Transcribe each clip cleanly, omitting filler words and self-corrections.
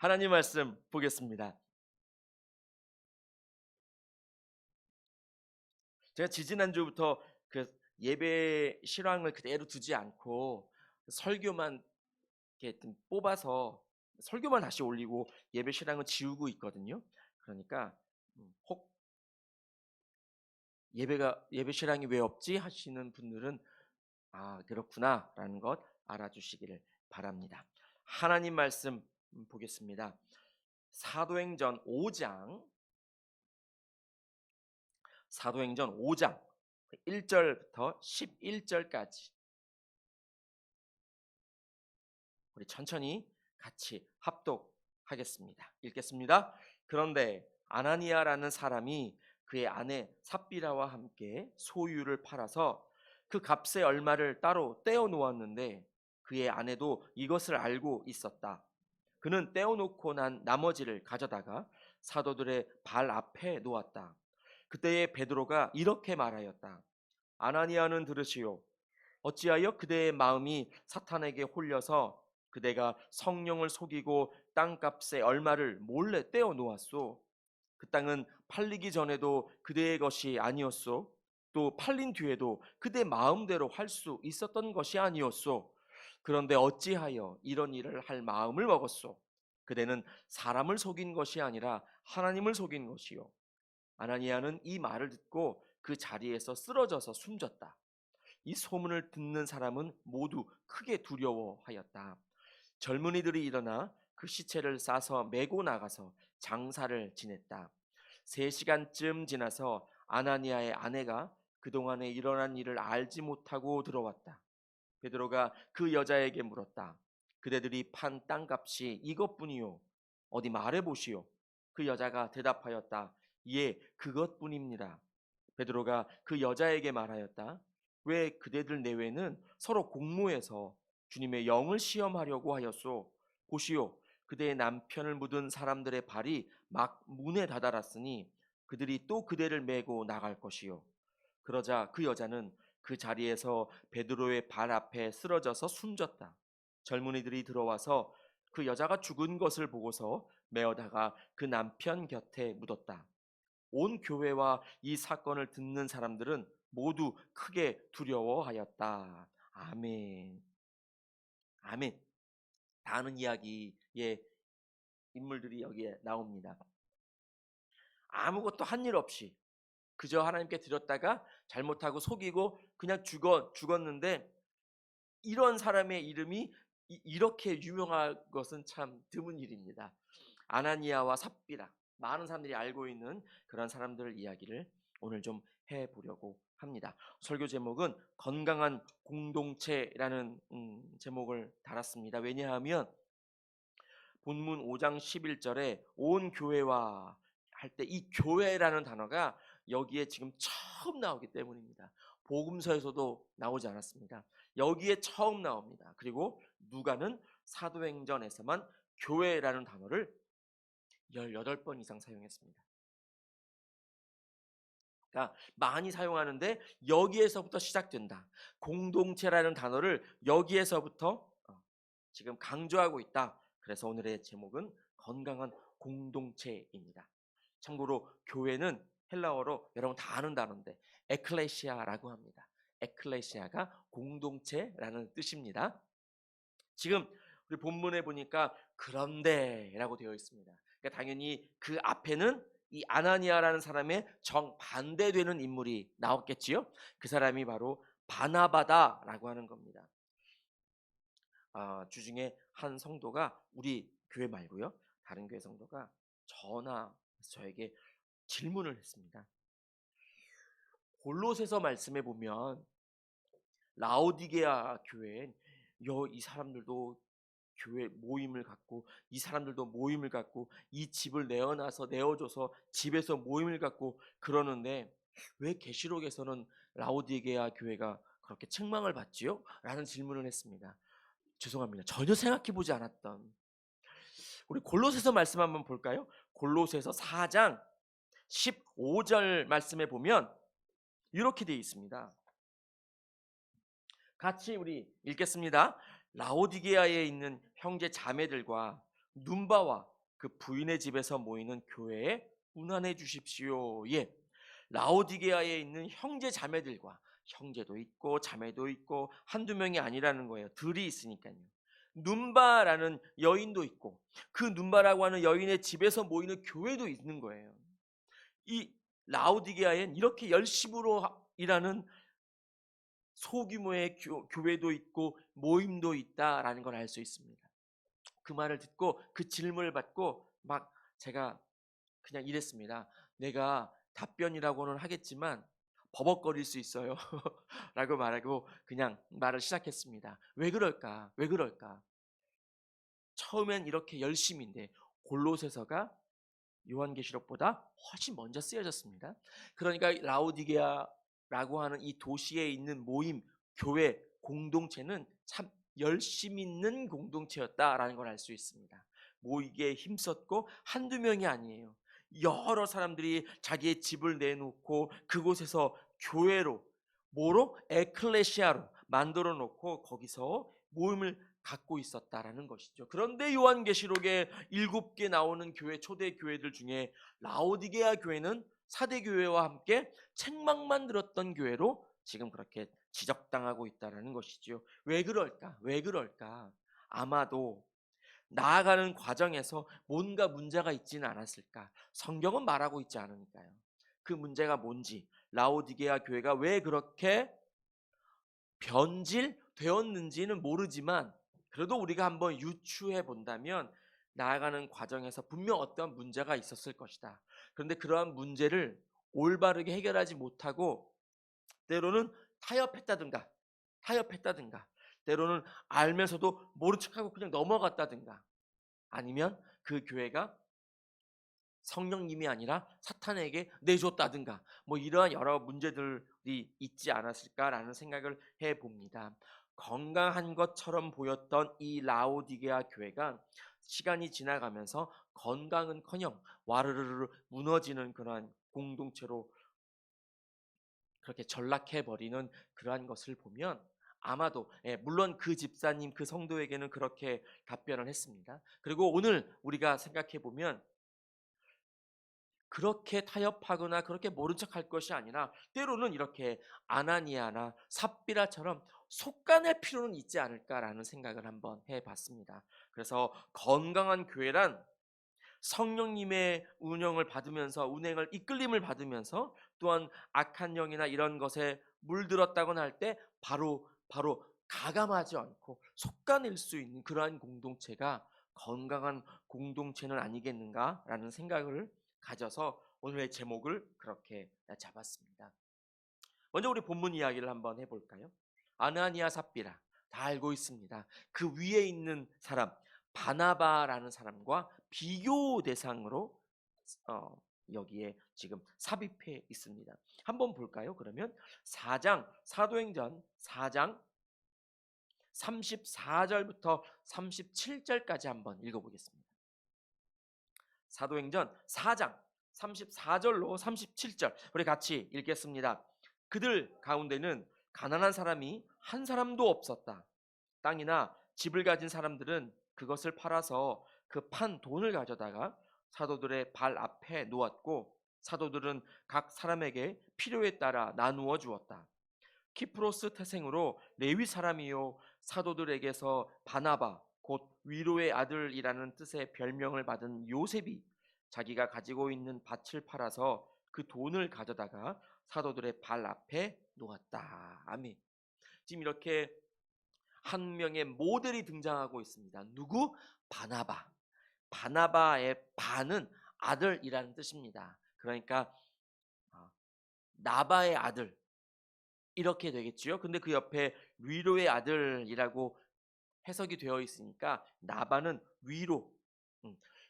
하나님 말씀 보겠습니다. 제가 지지난주부터 그 예배 실황을 그대로 두지 않고 설교만 이렇게 좀 뽑아서 설교만 다시 올리고 예배 실황은 지우고 있거든요. 그러니까 혹 예배 실황이 왜 없지 하시는 분들은 아, 그렇구나라는 것 알아주시기를 바랍니다. 하나님 말씀 보겠습니다. 사도행전 5장 사도행전 5장 1절부터 11절까지 우리 천천히 같이 합독하겠습니다. 읽겠습니다. 그런데 아나니아라는 사람이 그의 아내 삽비라와 함께 소유를 팔아서 그 값의 얼마를 따로 떼어 놓았는데 그의 아내도 이것을 알고 있었다. 그는 떼어놓고 난 나머지를 가져다가 사도들의 발 앞에 놓았다. 그때에 베드로가 이렇게 말하였다. 아나니아는 들으시오. 어찌하여 그대의 마음이 사탄에게 홀려서 그대가 성령을 속이고 땅값의 얼마를 몰래 떼어 놓았소? 그 땅은 팔리기 전에도 그대의 것이 아니었소? 또 팔린 뒤에도 그대 마음대로 할 수 있었던 것이 아니었소? 그런데 어찌하여 이런 일을 할 마음을 먹었소? 그대는 사람을 속인 것이 아니라 하나님을 속인 것이요. 아나니아는 이 말을 듣고 그 자리에서 쓰러져서 숨졌다. 이 소문을 듣는 사람은 모두 크게 두려워하였다. 젊은이들이 일어나 그 시체를 싸서 메고 나가서 장사를 지냈다. 3시간쯤 지나서 아나니아의 아내가 그동안에 일어난 일을 알지 못하고 들어왔다. 베드로가 그 여자에게 물었다. 그대들이 판 땅값이 이것뿐이요. 어디 말해 보시오. 그 여자가 대답하였다. 예, 그것뿐입니다. 베드로가 그 여자에게 말하였다. 왜 그대들 내외는 서로 공모해서 주님의 영을 시험하려고 하였소? 보시오, 그대의 남편을 묻은 사람들의 발이 막 문에 다다랐으니 그들이 또 그대를 메고 나갈 것이요. 그러자 그 여자는 그 자리에서 베드로의 발 앞에 쓰러져서 숨졌다. 젊은이들이 들어와서 그 여자가 죽은 것을 보고서 메어다가 그 남편 곁에 묻었다. 온 교회와 이 사건을 듣는 사람들은 모두 크게 두려워하였다. 아멘. 아멘. 다 아는 이야기의 인물들이 여기에 나옵니다. 아무것도 한 일 없이 그저 하나님께 드렸다가 잘못하고 속이고 그냥 죽었는데 이런 사람의 이름이 이렇게 유명한 것은 참 드문 일입니다. 아나니아와 삽비라, 많은 사람들이 알고 있는 그런 사람들 이야기를 오늘 좀 해보려고 합니다. 설교 제목은 건강한 공동체라는 제목을 달았습니다. 왜냐하면 본문 5장 11절에 온 교회와 할 때 이 교회라는 단어가 여기에 지금 처음 나오기 때문입니다. 복음서에서도 나오지 않았습니다. 여기에 처음 나옵니다. 그리고 누가는 사도행전에서만 교회라는 단어를 18번 이상 사용했습니다. 그러니까 많이 사용하는데 여기에서부터 시작된다. 공동체라는 단어를 여기에서부터 지금 강조하고 있다. 그래서 오늘의 제목은 건강한 공동체입니다. 참고로 교회는 헬라어로 여러분 다 아는 단어인데 에클레시아라고 합니다. 에클레시아가 공동체라는 뜻입니다. 지금 우리 본문에 보니까 그런데라고 되어 있습니다. 그러니까 당연히 그 앞에는 이 아나니아라는 사람의 정반대되는 인물이 나왔겠지요. 그 사람이 바로 바나바다라고 하는 겁니다. 주중에 한 성도가 우리 교회 말고요, 다른 교회 성도가 전화해서 저에게 질문을 했습니다. 골로새서 말씀에 보면 라오디게아 교회엔 이 사람들도 교회 모임을 갖고 이 사람들도 모임을 갖고 이 집을 내어줘서 집에서 모임을 갖고 그러는데 왜 계시록에서는 라오디게아 교회가 그렇게 책망을 받지요? 라는 질문을 했습니다. 죄송합니다. 전혀 생각해보지 않았던 우리 골로새서 말씀 한번 볼까요? 골로새서 4장 15절 말씀에 보면 이렇게 되어 있습니다. 같이 우리 읽겠습니다. 라오디게아에 있는 형제 자매들과 눈바와 그 부인의 집에서 모이는 교회에 운환해 주십시오. 예. 라오디게아에 있는 형제 자매들과, 형제도 있고 자매도 있고 한두 명이 아니라는 거예요. 들이 있으니까요. 눈바라는 여인도 있고 그 눈바라고 하는 여인의 집에서 모이는 교회도 있는 거예요. 이 라오디게아엔 이렇게 열심으로 일하는 소규모의 교회도 있고 모임도 있다라는 걸 알 수 있습니다. 그 말을 듣고 그 질문을 받고 막 제가 그냥 이랬습니다. 내가 답변이라고는 하겠지만 버벅거릴 수 있어요. 라고 말하고 그냥 말을 시작했습니다. 왜 그럴까? 왜 그럴까? 처음엔 이렇게 열심인데 골로새서가 요한계시록보다 훨씬 먼저 쓰여졌습니다. 그러니까 라오디게아라고 하는 이 도시에 있는 모임, 교회, 공동체는 참 열심 있는 공동체였다라는 걸 알 수 있습니다. 모이기에 힘썼고 한두 명이 아니에요. 여러 사람들이 자기의 집을 내놓고 그곳에서 교회로, 뭐로? 에클레시아로 만들어 놓고 거기서 모임을 갖고 있었다라는 것이죠. 그런데 요한계시록에 7개 나오는 교회, 초대 교회들 중에 라오디게아 교회는 사대 교회와 함께 책망만 들었던 교회로 지금 그렇게 지적당하고 있다라는 것이죠. 왜 그럴까? 왜 그럴까? 아마도 나아가는 과정에서 뭔가 문제가 있지는 않았을까? 성경은 말하고 있지 않으니까요. 그 문제가 뭔지, 라오디게아 교회가 왜 그렇게 변질되었는지는 모르지만 그래도 우리가 한번 유추해 본다면 나아가는 과정에서 분명 어떤 문제가 있었을 것이다. 그런데 그러한 문제를 올바르게 해결하지 못하고 때로는 타협했다든가 타협했다든가 때로는 알면서도 모른 척하고 그냥 넘어갔다든가 아니면 그 교회가 성령님이 아니라 사탄에게 내줬다든가 뭐 이러한 여러 문제들이 있지 않았을까라는 생각을 해봅니다. 건강한 것처럼 보였던 이 라오디게아 교회가 시간이 지나가면서 건강은커녕 와르르르 무너지는 그러한 공동체로 그렇게 전락해버리는 그러한 것을 보면 아마도 물론 그 집사님 그 성도에게는 그렇게 답변을 했습니다. 그리고 오늘 우리가 생각해 보면 그렇게 타협하거나 그렇게 모른 척할 것이 아니라 때로는 이렇게 아나니아나 삽비라처럼 속간할 필요는 있지 않을까라는 생각을 한번 해봤습니다. 그래서 건강한 교회란 성령님의 운영을 받으면서 운행을 이끌림을 받으면서 또한 악한 영이나 이런 것에 물들었다고나 할 때 바로 가감하지 않고 속가낼 수 있는 그러한 공동체가 건강한 공동체는 아니겠는가라는 생각을 가져서 오늘의 제목을 그렇게 잡았습니다. 먼저 우리 본문 이야기를 한번 해볼까요? 아나니아 삽비라 다 알고 있습니다. 그 위에 있는 사람 바나바라는 사람과 비교 대상으로 어, 여기에 지금 삽입해 있습니다. 한번 볼까요? 그러면 사도행전 4장 34절부터 37절까지 한번 읽어보겠습니다. 사도행전 4장 34절로 37절 우리 같이 읽겠습니다. 그들 가운데는 가난한 사람이 한 사람도 없었다. 땅이나 집을 가진 사람들은 그것을 팔아서 그 판 돈을 가져다가 사도들의 발 앞에 놓았고 사도들은 각 사람에게 필요에 따라 나누어 주었다. 키프로스 태생으로 레위 사람이요 사도들에게서 바나바 곧 위로의 아들이라는 뜻의 별명을 받은 요셉이 자기가 가지고 있는 밭을 팔아서 그 돈을 가져다가 사도들의 발 앞에 놓았다. 아멘. 지금 이렇게 한 명의 모델이 등장하고 있습니다. 누구? 바나바. 바나바의 바는 아들이라는 뜻입니다. 그러니까 나바의 아들 이렇게 되겠지요. 근데 그 옆에 위로의 아들이라고 해석이 되어 있으니까 나바는 위로,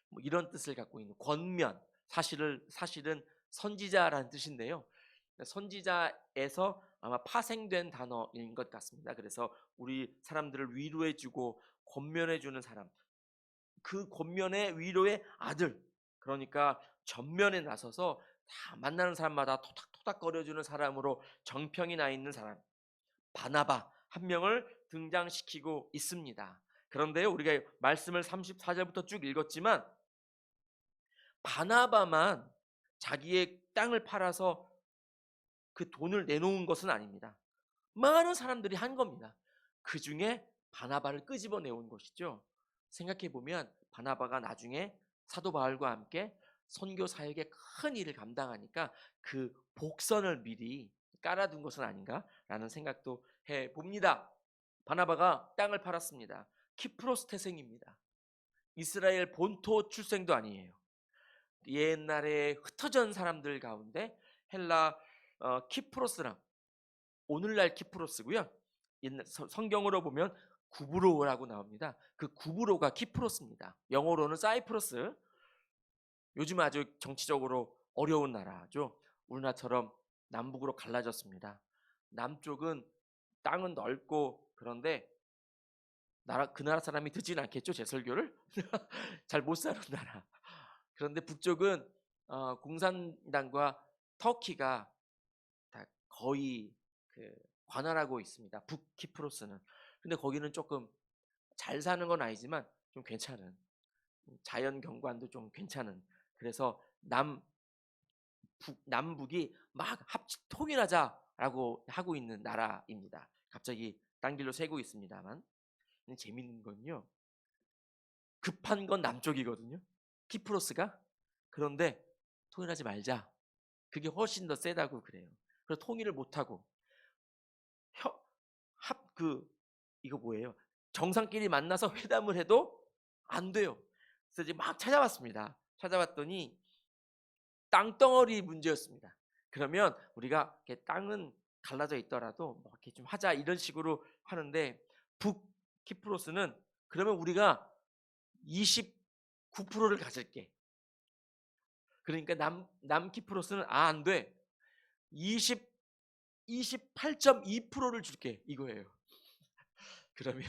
뭐 이런 뜻을 갖고 있는 권면, 사실은 선지자라는 뜻인데요. 선지자에서 아마 파생된 단어인 것 같습니다. 그래서 우리 사람들을 위로해주고 권면해주는 사람, 그 권면의 위로의 아들, 그러니까 전면에 나서서 다 만나는 사람마다 토닥토닥거려주는 사람으로 정평이 나 있는 사람, 바나바 한 명을 등장시키고 있습니다. 그런데요, 우리가 말씀을 34절부터 쭉 읽었지만 바나바만 자기의 땅을 팔아서 그 돈을 내놓은 것은 아닙니다. 많은 사람들이 한 겁니다. 그 중에 바나바를 끄집어내온 것이죠. 생각해 보면 바나바가 나중에 사도 바울과 함께 선교 사역의 큰 일을 감당하니까 그 복선을 미리 깔아둔 것은 아닌가라는 생각도 해 봅니다. 바나바가 땅을 팔았습니다. 키프로스 태생입니다. 이스라엘 본토 출생도 아니에요. 옛날에 흩어져 온 사람들 가운데 헬라 키프로스랑 오늘날 키프로스고요. 성경으로 보면 구브로라고 나옵니다. 그 구브로가 키프로스입니다. 영어로는 사이프러스. 요즘 아주 정치적으로 어려운 나라죠. 우리나라처럼 남북으로 갈라졌습니다. 남쪽은 땅은 넓고 그런데 그 나라 사람이 듣진 않겠죠, 제 설교를? 잘 못 사는 나라. 그런데 북쪽은 공산당과 터키가 다 거의 관할하고 있습니다. 북키프로스는. 근데 거기는 조금 잘 사는 건 아니지만 좀 괜찮은, 자연 경관도 좀 괜찮은, 그래서 남북이 막 통일하자라고 하고 있는 나라입니다. 갑자기 딴 길로 새고 있습니다만. 근데 재밌는 건요, 급한 건 남쪽이거든요, 키프로스가. 그런데 통일하지 말자, 그게 훨씬 더 세다고 그래요. 그래서 통일을 못하고 이거 뭐예요? 정상끼리 만나서 회담을 해도 안 돼요. 그래서 이제 막 찾아봤습니다. 찾아봤더니 땅덩어리 문제였습니다. 그러면 우리가 이렇게 땅은 갈라져 있더라도 뭐 이렇게 좀 하자, 이런 식으로 하는데 북키프로스는 그러면 우리가 29%를 가질게. 그러니까 남키프로스는 안 돼. 28.2%를 줄게, 이거예요. 그러면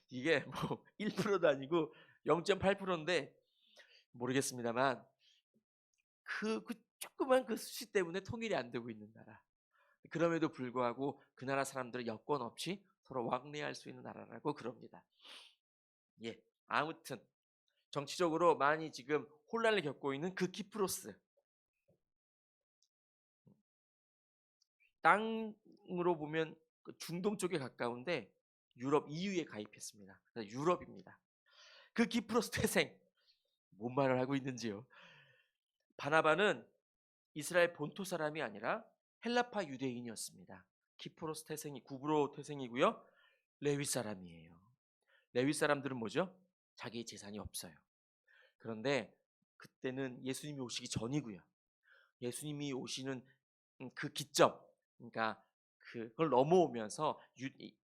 이게 뭐 1%도 아니고 0.8%인데 모르겠습니다만 그 조그만 그 수치 때문에 통일이 안 되고 있는 나라. 그럼에도 불구하고 그 나라 사람들은 여권 없이 서로 왕래할 수 있는 나라라고 그럽니다. 예, 아무튼 정치적으로 많이 지금 혼란을 겪고 있는 그 키프로스. 땅으로 보면 중동 쪽에 가까운데 유럽 EU에 가입했습니다. 그래서 유럽입니다. 그 키프로스 태생, 뭔 말을 하고 있는지요. 바나바는 이스라엘 본토 사람이 아니라 헬라파 유대인이었습니다. 키프로스 태생이 구브로 태생이고요. 레위 사람이에요. 레위 사람들은 뭐죠? 자기의 재산이 없어요. 그런데 그때는 예수님이 오시기 전이고요. 예수님이 오시는 그 기점, 그러니까 그걸 넘어오면서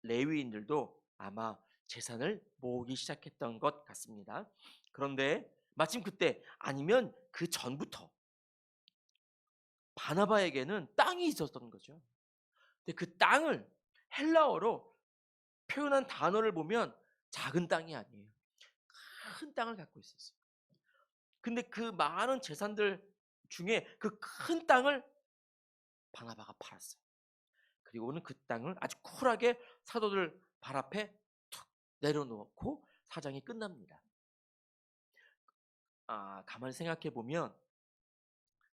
레위인들도 아마 재산을 모으기 시작했던 것 같습니다. 그런데 마침 그때 아니면 그 전부터 바나바에게는 땅이 있었던 거죠. 근데 그 땅을 헬라어로 표현한 단어를 보면 작은 땅이 아니에요. 큰 땅을 갖고 있었어요. 근데 그 많은 재산들 중에 그 큰 땅을 바나바가 팔았어요. 그리고는 그 땅을 아주 쿨하게 사도들 발 앞에 툭 내려놓고 사장이 끝납니다. 가만히 생각해 보면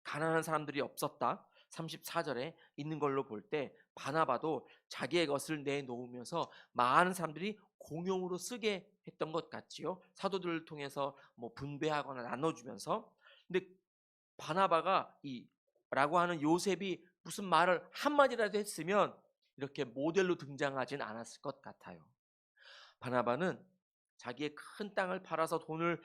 가난한 사람들이 없었다. 34절에 있는 걸로 볼 때 바나바도 자기의 것을 내놓으면서 많은 사람들이 공용으로 쓰게 했던 것 같지요. 사도들을 통해서 뭐 분배하거나 나눠주면서. 근데 바나바가 라고 하는 요셉이 무슨 말을 한마디라도 했으면 이렇게 모델로 등장하진 않았을 것 같아요. 바나바는 자기의 큰 땅을 팔아서 돈을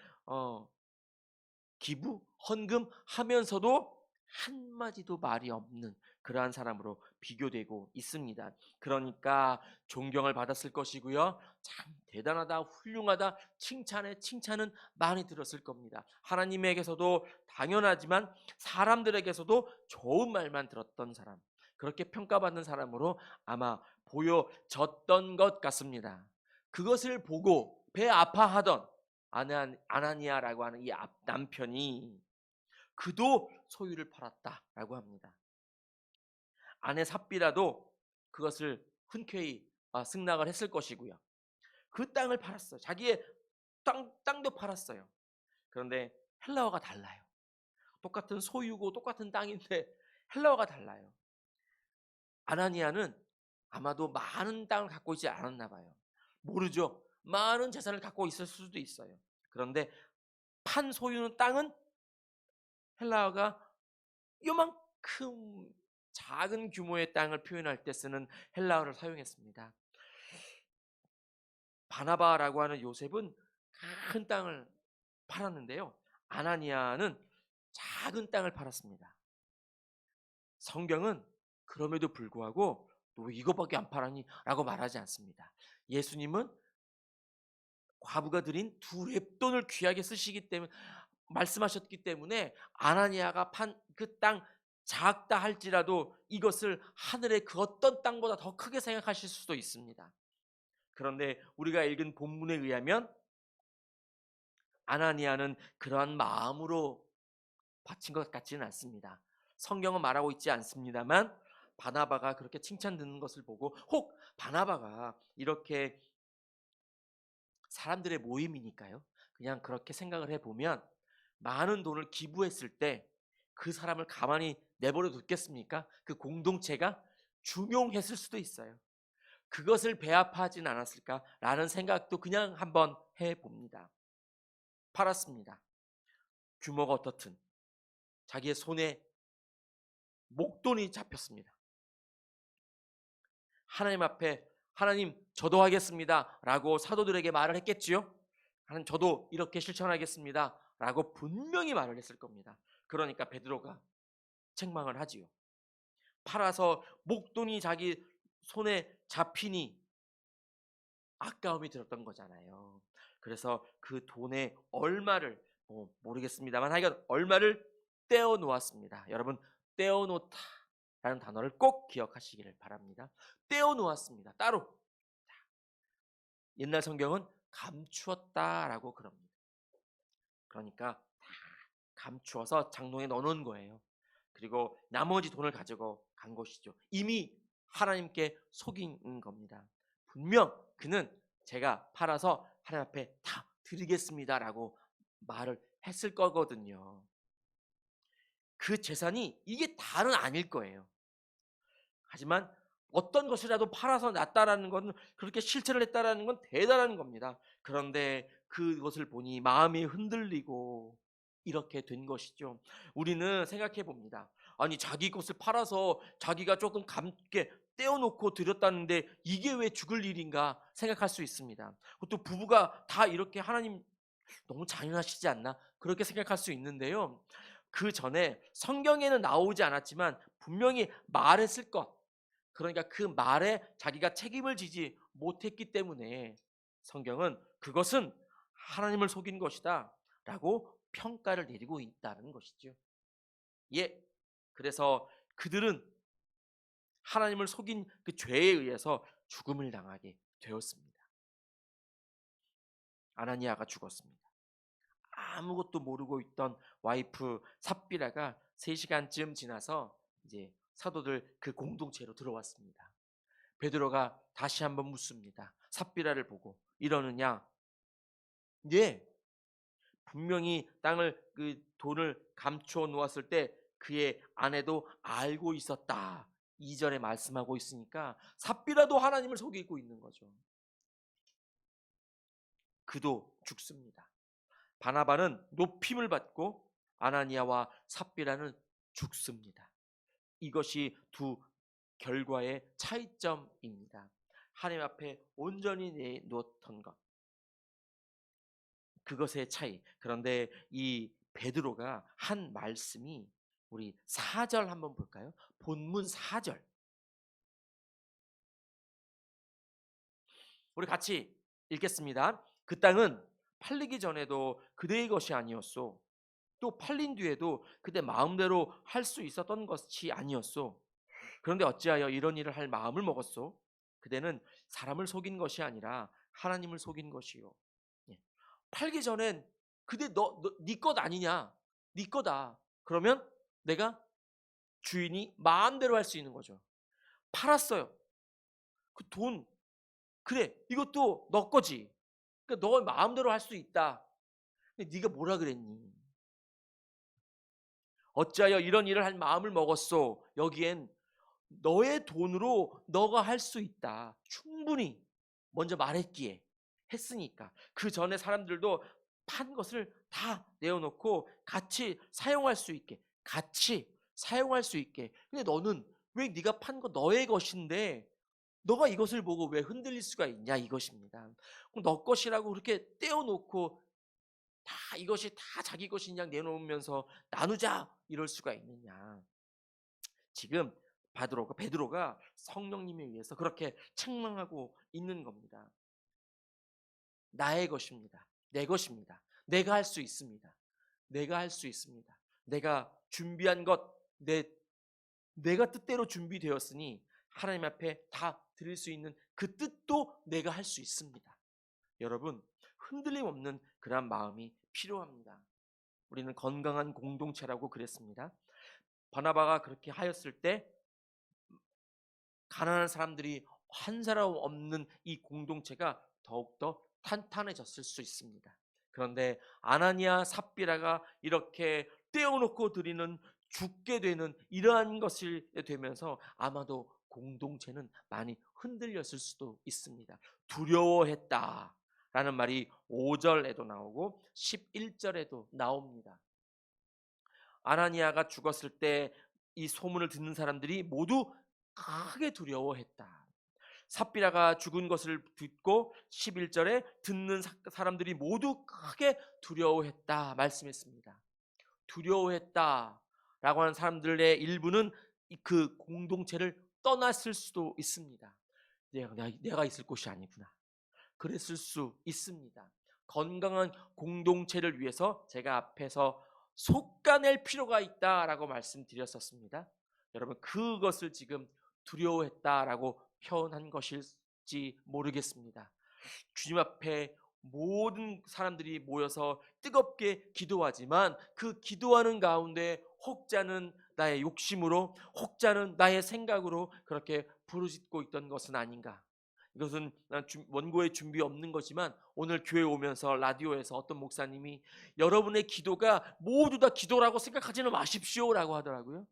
기부, 헌금하면서도 한마디도 말이 없는 그러한 사람으로 비교되고 있습니다. 그러니까 존경을 받았을 것이고요. 참 대단하다, 훌륭하다, 칭찬은 많이 들었을 겁니다. 하나님에게서도 당연하지만 사람들에게서도 좋은 말만 들었던 사람, 그렇게 평가받는 사람으로 아마 보여졌던 것 같습니다. 그것을 보고 배 아파하던 아나니아라고 하는 이 남편이 그도 소유를 팔았다라고 합니다. 아내 삽비라도 그것을 흔쾌히 승낙을 했을 것이고요. 그 땅을 팔았어요. 자기의 땅도 팔았어요. 그런데 헬라어가 달라요. 똑같은 소유고 똑같은 땅인데 헬라어가 달라요. 아나니아는 아마도 많은 땅을 갖고 있지 않았나 봐요. 모르죠. 많은 재산을 갖고 있을 수도 있어요. 그런데 판 소유는 땅은 헬라어가 요만큼 작은 규모의 땅을 표현할 때 쓰는 헬라어를 사용했습니다. 바나바라고 하는 요셉은 큰 땅을 팔았는데요. 아나니아는 작은 땅을 팔았습니다. 성경은 그럼에도 불구하고 너 이거밖에 안 팔았니? 라고 말하지 않습니다. 예수님은 과부가 드린 두 렙돈을 귀하게 쓰시기 때문에 말씀하셨기 때문에 아나니아가 판 그 땅 작다 할지라도 이것을 하늘의 그 어떤 땅보다 더 크게 생각하실 수도 있습니다. 그런데 우리가 읽은 본문에 의하면 아나니아는 그러한 마음으로 바친 것 같지는 않습니다. 성경은 말하고 있지 않습니다만 바나바가 그렇게 칭찬 듣는 것을 보고 혹 바나바가 이렇게 사람들의 모임이니까요. 그냥 그렇게 생각을 해보면 많은 돈을 기부했을 때 그 사람을 가만히 내버려 뒀겠습니까? 그 공동체가 중용했을 수도 있어요. 그것을 배합하진 않았을까라는 생각도 그냥 한번 해봅니다. 팔았습니다. 규모가 어떻든 자기의 손에 목돈이 잡혔습니다. 하나님 앞에 하나님 저도 하겠습니다 라고 사도들에게 말을 했겠지요. 하나님 저도 이렇게 실천하겠습니다 라고 분명히 말을 했을 겁니다. 그러니까 베드로가 책망을 하지요. 팔아서 목돈이 자기 손에 잡히니 아까움이 들었던 거잖아요. 그래서 그 돈의 얼마를 모르겠습니다만 하여간 얼마를 떼어 놓았습니다. 여러분 떼어 놓다라는 단어를 꼭 기억하시기를 바랍니다. 떼어 놓았습니다. 따로. 옛날 성경은 감추었다라고 그럽니다. 그러니까 다 감추어서 장롱에 넣어놓은 거예요. 그리고 나머지 돈을 가지고 간 것이죠. 이미 하나님께 속인 겁니다. 분명 그는 제가 팔아서 하나님 앞에 다 드리겠습니다라고 말을 했을 거거든요. 그 재산이 이게 다는 아닐 거예요. 하지만 어떤 것이라도 팔아서 놨다라는 건 그렇게 실천을 했다라는 건 대단한 겁니다. 그런데 그것을 보니 마음이 흔들리고 이렇게 된 것이죠. 우리는 생각해 봅니다. 아니 자기 것을 팔아서 자기가 조금 감게 떼어놓고 드렸다는데 이게 왜 죽을 일인가 생각할 수 있습니다. 또 부부가 다 이렇게 하나님 너무 잔인하시지 않나 그렇게 생각할 수 있는데요. 그 전에 성경에는 나오지 않았지만 분명히 말했을 것. 그러니까 그 말에 자기가 책임을 지지 못했기 때문에 성경은 그것은 하나님을 속인 것이다 라고 평가를 내리고 있다는 것이죠. 예. 그래서 그들은 하나님을 속인 그 죄에 의해서 죽음을 당하게 되었습니다. 아나니아가 죽었습니다. 아무것도 모르고 있던 와이프 삽비라가 3시간쯤 지나서 이제 사도들 그 공동체로 들어왔습니다. 베드로가 다시 한번 묻습니다. 삽비라를 보고 이러느냐? 예. 분명히 땅을 그 돈을 감추어 놓았을 때 그의 아내도 알고 있었다. 2절에 말씀하고 있으니까 삽비라도 하나님을 속이고 있는 거죠. 그도 죽습니다. 바나바는 높임을 받고 아나니아와 삽비라는 죽습니다. 이것이 두 결과의 차이점입니다. 하나님 앞에 온전히 내놓던 것. 그것의 차이. 그런데 이 베드로가 한 말씀이 우리 4절 한번 볼까요? 본문 4절. 우리 같이 읽겠습니다. 그 땅은 팔리기 전에도 그대의 것이 아니었소. 또 팔린 뒤에도 그대 마음대로 할 수 있었던 것이 아니었소. 그런데 어찌하여 이런 일을 할 마음을 먹었소? 그대는 사람을 속인 것이 아니라 하나님을 속인 것이요. 예. 팔기 전엔 그대 네 것 아니냐? 네 거다. 그러면 내가 주인이 마음대로 할 수 있는 거죠. 팔았어요. 그 돈 그래, 이것도 너 거지. 그러니까 너 마음대로 할 수 있다. 근데 네가 뭐라 그랬니? 어찌하여 이런 일을 할 마음을 먹었소? 여기엔 너의 돈으로 너가 할 수 있다. 충분히 먼저 말했기에 했으니까. 그 전에 사람들도 판 것을 다 내어놓고 같이 사용할 수 있게, 같이 사용할 수 있게. 근데 너는 왜 네가 판 거 너의 것인데 너가 이것을 보고 왜 흔들릴 수가 있냐 이것입니다. 그럼 너 것이라고 그렇게 떼어놓고 다 이것이 다 자기 것인 양 내놓으면서 나누자 이럴 수가 있느냐. 지금 베드로가 성령님에 의해서 그렇게 책망하고 있는 겁니다. 나의 것입니다. 내 것입니다. 내가 할 수 있습니다. 내가 할 수 있습니다. 내가 준비한 것, 내가 뜻대로 준비되었으니 하나님 앞에 다 드릴 수 있는 그 뜻도 내가 할 수 있습니다. 여러분, 흔들림 없는 그런 마음이 필요합니다. 우리는 건강한 공동체라고 그랬습니다. 바나바가 그렇게 하였을 때 가난한 사람들이 한 사람 없는 이 공동체가 더욱더 탄탄해졌을 수 있습니다. 그런데 아나니아 삽비라가 이렇게 떼어놓고 드리는 죽게 되는 이러한 것이 되면서 아마도 공동체는 많이 흔들렸을 수도 있습니다. 두려워했다 라는 말이 5절에도 나오고 11절에도 나옵니다. 아나니아가 죽었을 때 이 소문을 듣는 사람들이 모두 크게 두려워했다. 삽비라가 죽은 것을 듣고 11절에 듣는 사람들이 모두 크게 두려워했다 말씀했습니다. 두려워했다라고 하는 사람들의 일부는 그 공동체를 떠났을 수도 있습니다. 내가 있을 곳이 아니구나. 그랬을 수 있습니다. 건강한 공동체를 위해서 제가 앞에서 속가낼 필요가 있다라고 말씀드렸었습니다. 여러분 그것을 지금 두려워했다라고 표현한 것일지 모르겠습니다. 주님 앞에 모든 사람들이 모여서 뜨겁게 기도하지만 그 기도하는 가운데 혹자는 나의 욕심으로 혹자는 나의 생각으로 그렇게 부르짖고 있던 것은 아닌가. 이것은 원고에 준비 없는 거지만 오늘 교회 오면서 라디오에서 어떤 목사님이 여러분의 기도가 모두 다 기도라고 생각하지는 마십시오라고 하더라고요.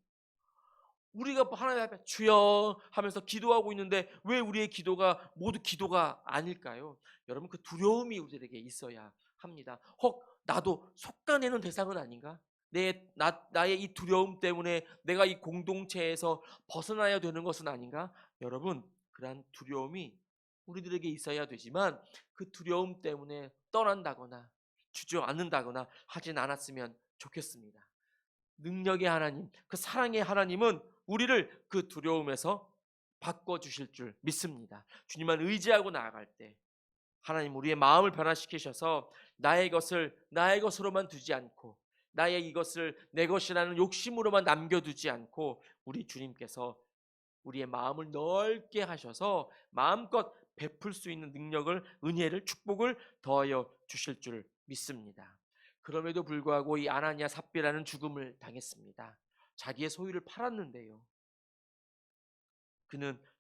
우리가 하나님 앞에 주여 하면서 기도하고 있는데 왜 우리의 기도가 모두 기도가 아닐까요? 여러분 그 두려움이 우리에게 있어야 합니다. 혹 나도 속가내는 대상은 아닌가? 나의 이 두려움 때문에 내가 이 공동체에서 벗어나야 되는 것은 아닌가? 여러분 그러한 두려움이 우리들에게 있어야 되지만 그 두려움 때문에 떠난다거나 주저앉는다거나 하진 않았으면 좋겠습니다. 능력의 하나님, 그 사랑의 하나님은 우리를 그 두려움에서 바꿔주실 줄 믿습니다. 주님만 의지하고 나아갈 때 하나님 우리의 마음을 변화시키셔서 나의 것을 나의 것으로만 두지 않고 나의 이것을 내 것이라는 욕심으로만 남겨두지 않고 우리 주님께서 우리의 마음을 넓게 하셔서 마음껏 베풀 수 있는 능력을 은혜를 축복을 더하여 주실 줄 믿습니다. 그럼에도 불구하고 이 아나니아 삽비라는 죽음을 당했습니다. 자기의 소유를 팔았는데요.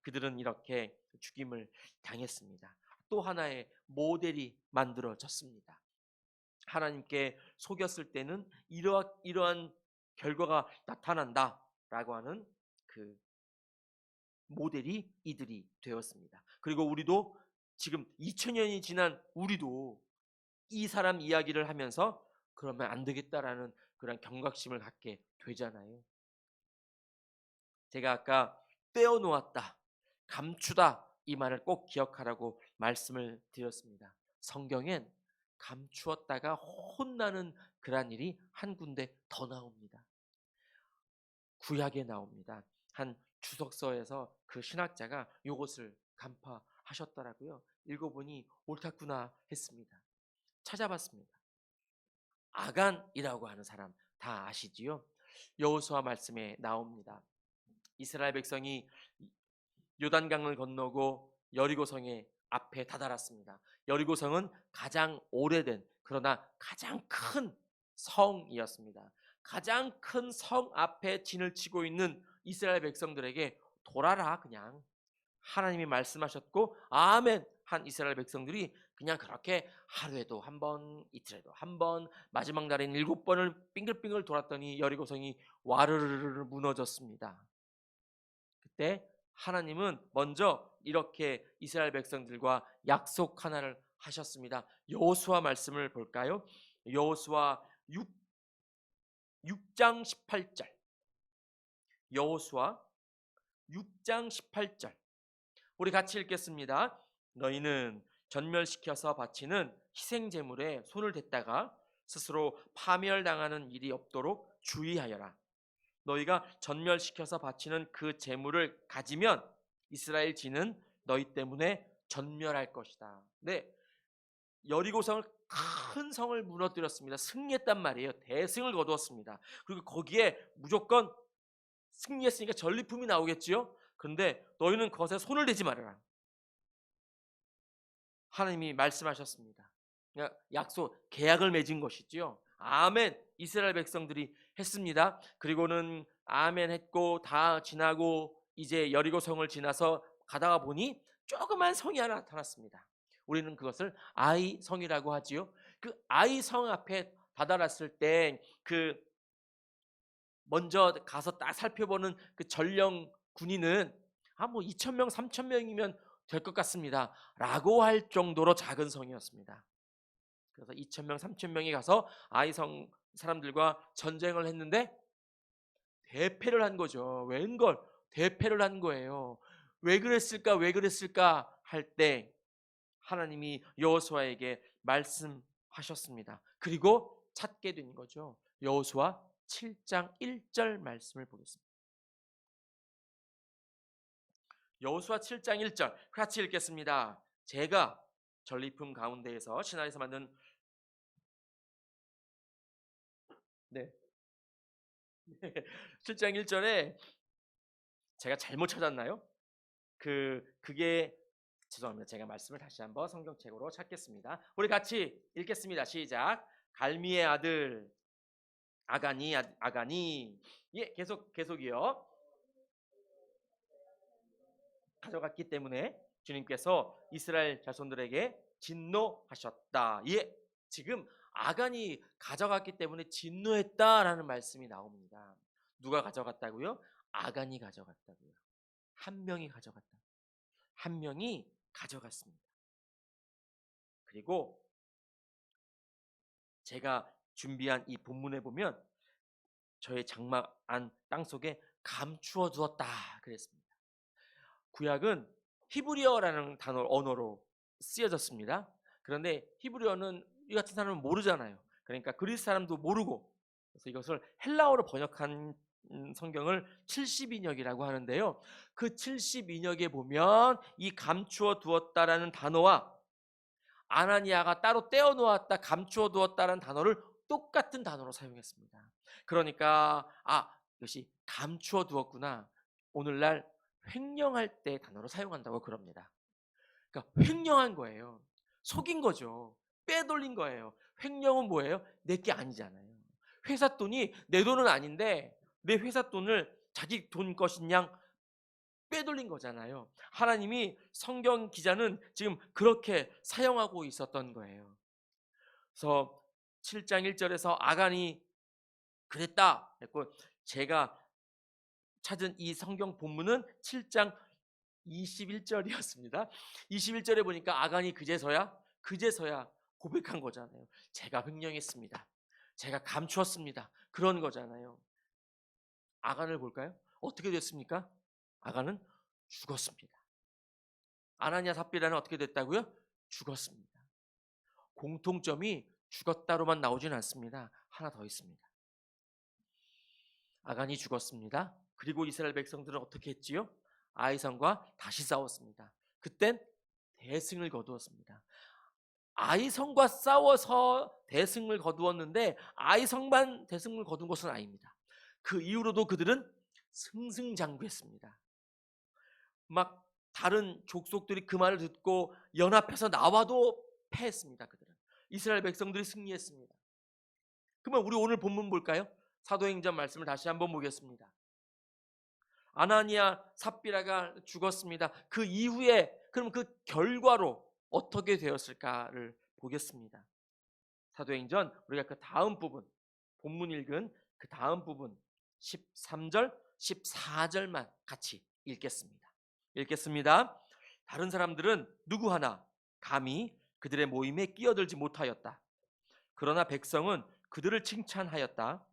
그들은 이렇게 죽임을 당했습니다. 또 하나의 모델이 만들어졌습니다. 하나님께 속였을 때는 이러한 결과가 나타난다라고 하는 그 모델이 이들이 되었습니다. 그리고 우리도 지금 2000년이 지난 우리도 이 사람 이야기를 하면서 그러면 안 되겠다라는 그런 경각심을 갖게 되잖아요. 제가 아까 떼어놓았다, 감추다 이 말을 꼭 기억하라고 말씀을 드렸습니다. 성경엔 감추었다가 혼나는 그런 일이 한 군데 더 나옵니다. 구약에 나옵니다. 한 주석서에서 그 신학자가 이것을 간파하셨더라고요. 읽어보니 옳았구나 했습니다. 찾아봤습니다. 아간이라고 하는 사람 다 아시지요? 여호수아 말씀에 나옵니다. 이스라엘 백성이 요단강을 건너고 여리고성의 앞에 다다랐습니다. 여리고성은 가장 오래된 그러나 가장 큰 성이었습니다. 가장 큰 성 앞에 진을 치고 있는 이스라엘 백성들에게 돌아라 그냥 하나님이 말씀하셨고 아멘 한 이스라엘 백성들이 그냥 그렇게 하루에도 한 번, 이틀에도 한 번, 마지막 날엔 7번을 빙글빙글 돌았더니 여리고성이 와르르르 무너졌습니다. 그때 하나님은 먼저 이렇게 이스라엘 백성들과 약속 하나를 하셨습니다. 여호수아 말씀을 볼까요? 여호수아 6장 18절. 여호수아 6장 18절. 우리 같이 읽겠습니다. 너희는 전멸시켜서 바치는 희생 제물에 손을 댔다가 스스로 파멸당하는 일이 없도록 주의하여라. 너희가 전멸시켜서 바치는 그 제물을 가지면 이스라엘 지는 너희 때문에 전멸할 것이다. 네, 여리고성을 큰 성을 무너뜨렸습니다. 승리했단 말이에요. 대승을 거두었습니다. 그리고 거기에 무조건 승리했으니까 전리품이 나오겠지요. 그런데 너희는 그것에 손을 대지 말아라. 하나님이 말씀하셨습니다. 약속, 계약을 맺은 것이지요. 아멘. 이스라엘 백성들이 했습니다. 그리고는 아멘 했고 다 지나고 이제 여리고성을 지나서 가다가 보니 조그만 성이 하나 나타났습니다. 우리는 그것을 아이 성이라고 하지요. 그 아이 성 앞에 다다랐을 때 그 먼저 가서 딱 살펴보는 그 전령 군인은 뭐 2,000명, 3,000명이면 될 것 같습니다. 라고 할 정도로 작은 성이었습니다. 그래서 2,000명, 3,000명이 가서 아이성 사람들과 전쟁을 했는데 대패를 한 거죠. 웬걸 대패를 한 거예요. 왜 그랬을까? 왜 그랬을까? 할 때 하나님이 여호수아에게 말씀하셨습니다. 그리고 찾게 된 거죠. 여호수아 7장 1절 말씀을 보겠습니다. 여호수아 7장 1절 같이 읽겠습니다. 제가 전리품 가운데에서 신하에서 만든 7장 1절에 제가 잘못 찾았나요? 그게 죄송합니다. 제가 말씀을 다시 한번 성경책으로 찾겠습니다. 우리 같이 읽겠습니다. 시작. 갈미의 아들 아가니 예, 계속이요. 가져갔기 때문에 주님께서 이스라엘 자손들에게 진노하셨다. 예, 지금 아간이 가져갔기 때문에 진노했다라는 말씀이 나옵니다. 누가 가져갔다고요? 아간이 가져갔다고요. 한 명이 가져갔다. 한 명이 가져갔습니다. 그리고 제가 준비한 이 본문에 보면 저의 장막 안 땅속에 감추어 두었다 그랬습니다. 구약은 히브리어라는 언어로 쓰여졌습니다. 그런데 히브리어는 이 같은 사람은 모르잖아요. 그러니까 그리스 사람도 모르고 그래서 이것을 헬라어로 번역한 성경을 70인역이라고 하는데요. 그 70인역에 보면 이 감추어 두었다라는 단어와 아나니아가 따로 떼어 놓았다, 감추어 두었다라는 단어를 똑같은 단어로 사용했습니다. 그러니까 이것이 감추어 두었구나. 오늘날 횡령할 때 단어로 사용한다고 그럽니다. 그러니까 횡령한 거예요. 속인 거죠. 빼돌린 거예요. 횡령은 뭐예요? 내게 아니잖아요. 회사 돈이 내 돈은 아닌데 내 회사 돈을 자기 돈 것인 양 빼돌린 거잖아요. 하나님이 성경 기자는 지금 그렇게 사용하고 있었던 거예요. 그래서 7장 1절에서 아간이 그랬다 했고 제가 찾은 이 성경 본문은 7장 21절이었습니다. 21절에 보니까 아간이 그제서야 고백한 거잖아요. 제가 횡령했습니다. 제가 감추었습니다. 그런 거잖아요. 아간을 볼까요? 어떻게 됐습니까? 아간은 죽었습니다. 아나니아 삽비라는 어떻게 됐다고요? 죽었습니다. 공통점이 죽었다로만 나오지는 않습니다. 하나 더 있습니다. 아간이 죽었습니다. 그리고 이스라엘 백성들은 어떻게 했지요? 아이성과 다시 싸웠습니다. 그땐 대승을 거두었습니다. 아이성과 싸워서 대승을 거두었는데 아이성만 대승을 거둔 것은 아닙니다. 그 이후로도 그들은 승승장구했습니다. 막 다른 족속들이 그 말을 듣고 연합해서 나와도 패했습니다. 그들은 이스라엘 백성들이 승리했습니다. 그러면 우리 오늘 본문 볼까요? 사도행전 말씀을 다시 한번 보겠습니다. 아나니아 삽비라가 죽었습니다. 그 이후에 그럼 그 결과로 어떻게 되었을까를 보겠습니다. 사도행전 우리가 그 다음 부분, 본문 읽은 그 다음 부분 13절, 14절만 같이 읽겠습니다. 읽겠습니다. 다른 사람들은 누구 하나 감히 그들의 모임에 끼어들지 못하였다. 그러나 백성은 그들을 칭찬하였다.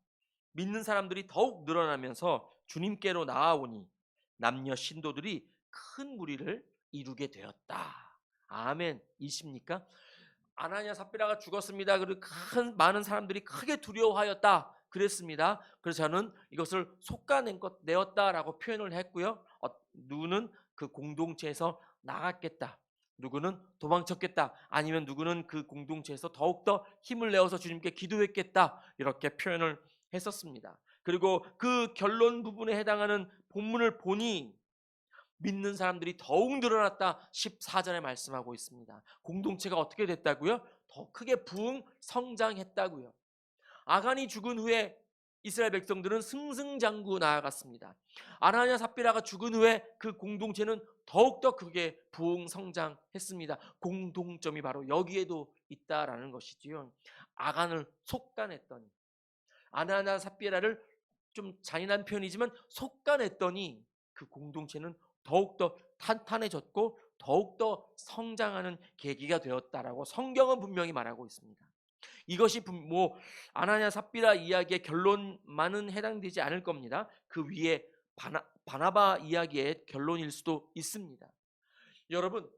믿는 사람들이 더욱 늘어나면서 주님께로 나아오니 남녀 신도들이 큰 무리를 이루게 되었다. 아멘. 이십니까? 아나니아 삽비라가 죽었습니다. 그리고 많은 사람들이 크게 두려워하였다. 그랬습니다. 그래서 저는 이것을 속가내었다라고 표현을 했고요. 누구는 그 공동체에서 나갔겠다. 누구는 도망쳤겠다. 아니면 누구는 그 공동체에서 더욱더 힘을 내어서 주님께 기도했겠다. 이렇게 표현을 했었습니다. 그리고 그 결론 부분에 해당하는 본문을 보니 믿는 사람들이 더욱 늘어났다. 14절에 말씀하고 있습니다. 공동체가 어떻게 됐다고요? 더 크게 부흥 성장했다고요. 아간이 죽은 후에 이스라엘 백성들은 승승장구 나아갔습니다. 아나니아 삽비라가 죽은 후에 그 공동체는 더욱더 크게 부흥 성장했습니다. 공동점이 바로 여기에도 있다라는 것이지요. 아간을 속간했더니, 아나니아 삽비라를 좀 잔인한 표현이지만 속간했더니 그 공동체는 더욱더 탄탄해졌고 더욱더 성장하는 계기가 되었다라고 성경은 분명히 말하고 있습니다. 이것이 아나니아 삽비라 이야기의 결론만은 해당되지 않을 겁니다. 그 위에 바나바 이야기의 결론일 수도 있습니다. 여러분,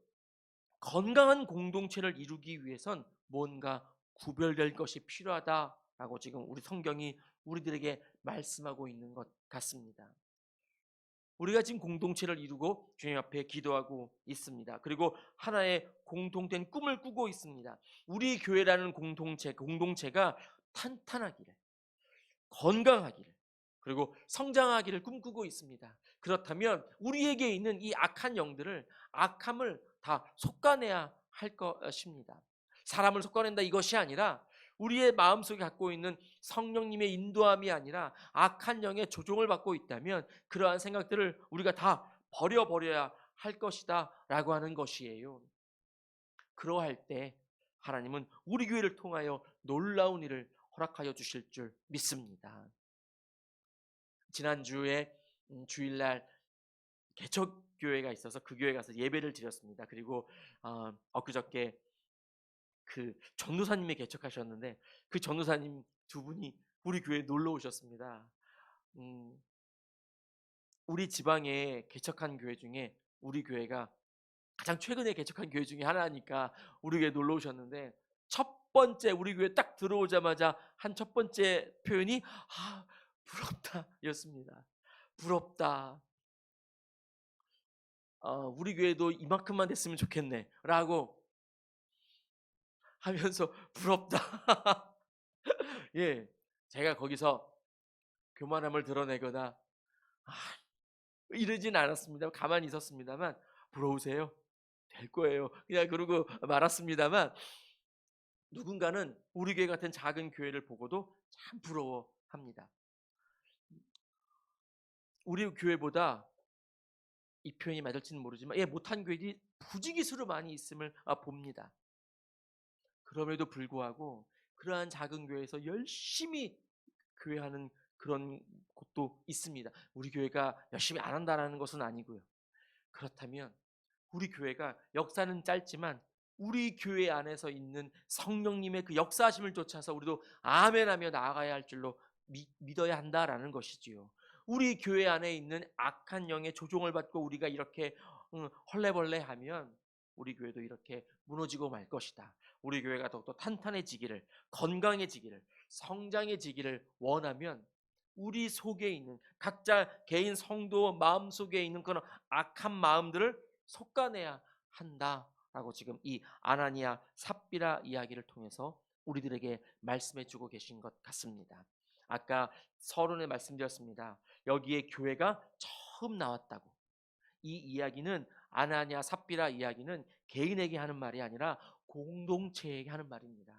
건강한 공동체를 이루기 위해선 뭔가 구별될 것이 필요하다라고 지금 우리 성경이 우리들에게 말씀하고 있는 것 같습니다. 우리가 지금 공동체를 이루고 주님 앞에 기도하고 있습니다. 그리고 하나의 공통된 꿈을 꾸고 있습니다. 우리 교회라는 공동체가 탄탄하기를, 건강하기를, 그리고 성장하기를 꿈꾸고 있습니다. 그렇다면 우리에게 있는 이 악함을 다 솎아내야 할 것입니다. 사람을 솎아낸다 이것이 아니라 우리의 마음속에 갖고 있는 성령님의 인도함이 아니라 악한 영의 조종을 받고 있다면 그러한 생각들을 우리가 다 버려야 할 것이다 라고 하는 것이에요. 그러할 때 하나님은 우리 교회를 통하여 놀라운 일을 허락하여 주실 줄 믿습니다. 지난주에 주일날 개척교회가 있어서 그 교회 가서 예배를 드렸습니다. 그리고 엊그저께 그 전도사님이 개척하셨는데 그 전도사님 두 분이 우리 교회에 놀러 오셨습니다. 우리 지방에 개척한 교회 중에 우리 교회가 가장 최근에 개척한 교회 중에 하나니까 우리 교회에 놀러 오셨는데 첫 번째 우리 교회 딱 들어오자마자 한 첫 번째 표현이 부럽다 였습니다. 부럽다. 우리 교회도 이만큼만 됐으면 좋겠네 라고 하면서 부럽다. 예, 제가 거기서 교만함을 드러내거나 이러진 않았습니다. 가만히 있었습니다만 부러우세요? 될 거예요. 그냥 그러고 말았습니다만 누군가는 우리 교회 같은 작은 교회를 보고도 참 부러워합니다. 우리 교회보다 이 표현이 맞을지는 모르지만 못한 교회들이 부지기수로 많이 있음을 봅니다. 그럼에도 불구하고 그러한 작은 교회에서 열심히 교회하는 그런 곳도 있습니다. 우리 교회가 열심히 안 한다는 것은 아니고요. 그렇다면 우리 교회가 역사는 짧지만 우리 교회 안에서 있는 성령님의 그 역사하심을 쫓아서 우리도 아멘하며 나아가야 할 줄로 믿어야 한다라는 것이지요. 우리 교회 안에 있는 악한 영의 조종을 받고 우리가 이렇게 헐레벌레하면 우리 교회도 이렇게 무너지고 말 것이다. 우리 교회가 더욱더 탄탄해지기를, 건강해지기를, 성장해지기를 원하면 우리 속에 있는 각자 개인 성도 마음 속에 있는 그런 악한 마음들을 솎아내야 한다라고 지금 이 아나니아 삽비라 이야기를 통해서 우리들에게 말씀해주고 계신 것 같습니다. 아까 서론에 말씀드렸습니다. 여기에 교회가 처음 나왔다고. 이 이야기는 아나니아 삽비라 이야기는 개인에게 하는 말이 아니라 공동체에게 하는 말입니다.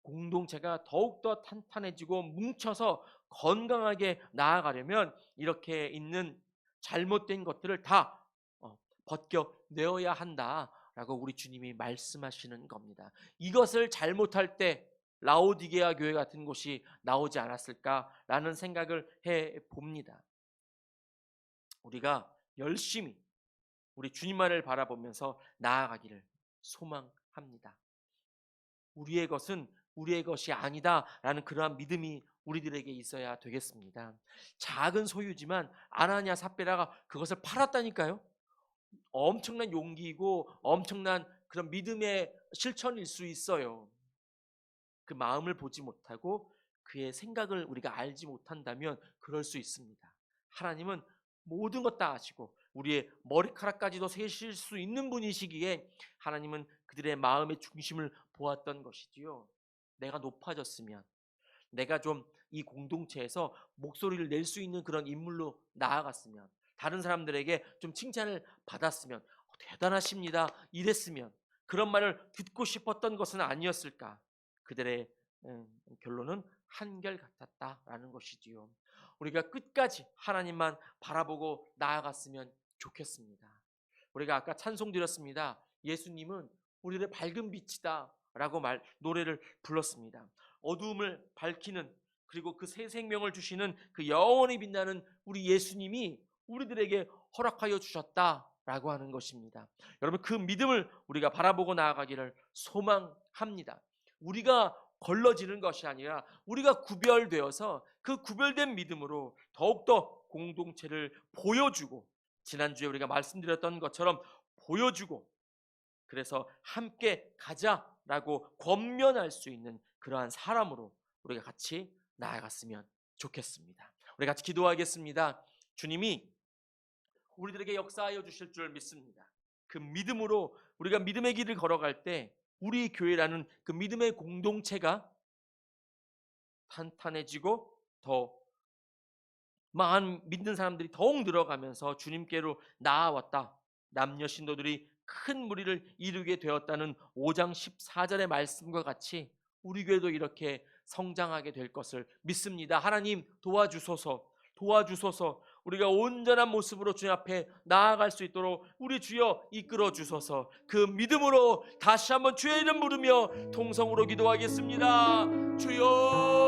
공동체가 더욱더 탄탄해지고 뭉쳐서 건강하게 나아가려면 이렇게 있는 잘못된 것들을 다 벗겨내어야 한다 라고 우리 주님이 말씀하시는 겁니다. 이것을 잘못할 때 라오디게아 교회 같은 곳이 나오지 않았을까라는 생각을 해 봅니다. 우리가 열심히 우리 주님만을 바라보면서 나아가기를 소망합니다. 우리의 것은 우리의 것이 아니다라는 그러한 믿음이 우리들에게 있어야 되겠습니다. 작은 소유지만 아나니아 삽비라가 그것을 팔았다니까요. 엄청난 용기이고 엄청난 그런 믿음의 실천일 수 있어요. 그 마음을 보지 못하고 그의 생각을 우리가 알지 못한다면 그럴 수 있습니다. 하나님은 모든 것 다 아시고 우리의 머리카락까지도 세실 수 있는 분이시기에 하나님은 그들의 마음의 중심을 보았던 것이지요. 내가 높아졌으면, 내가 좀 이 공동체에서 목소리를 낼 수 있는 그런 인물로 나아갔으면, 다른 사람들에게 좀 칭찬을 받았으면, 대단하십니다 이랬으면, 그런 말을 듣고 싶었던 것은 아니었을까. 그들의 결론은 한결같았다라는 것이지요. 우리가 끝까지 하나님만 바라보고 나아갔으면 좋겠습니다. 우리가 아까 찬송 드렸습니다. 예수님은 우리를 밝은 빛이다 라고 노래를 불렀습니다. 어두움을 밝히는, 그리고 그 새 생명을 주시는 그 영원히 빛나는 우리 예수님이 우리들에게 허락하여 주셨다라고 하는 것입니다. 여러분, 그 믿음을 우리가 바라보고 나아가기를 소망합니다. 우리가 걸러지는 것이 아니라 우리가 구별되어서 그 구별된 믿음으로 더욱더 공동체를 보여주고, 지난주에 우리가 말씀드렸던 것처럼 보여주고, 그래서 함께 가자라고 권면할 수 있는 그러한 사람으로 우리가 같이 나아갔으면 좋겠습니다. 우리 같이 기도하겠습니다. 주님이 우리들에게 역사하여 주실 줄 믿습니다. 그 믿음으로 우리가 믿음의 길을 걸어갈 때 우리 교회라는 그 믿음의 공동체가 탄탄해지고 더 많은 믿는 사람들이 더욱 늘어가면서 주님께로 나아왔다. 남녀 신도들이 큰 무리를 이루게 되었다는 5장 14절의 말씀과 같이 우리 교회도 이렇게 성장하게 될 것을 믿습니다. 하나님 도와주소서. 우리가 온전한 모습으로 주님 앞에 나아갈 수 있도록 우리 주여 이끌어 주소서. 그 믿음으로 다시 한번 주의 이름 부르며 통성으로 기도하겠습니다. 주여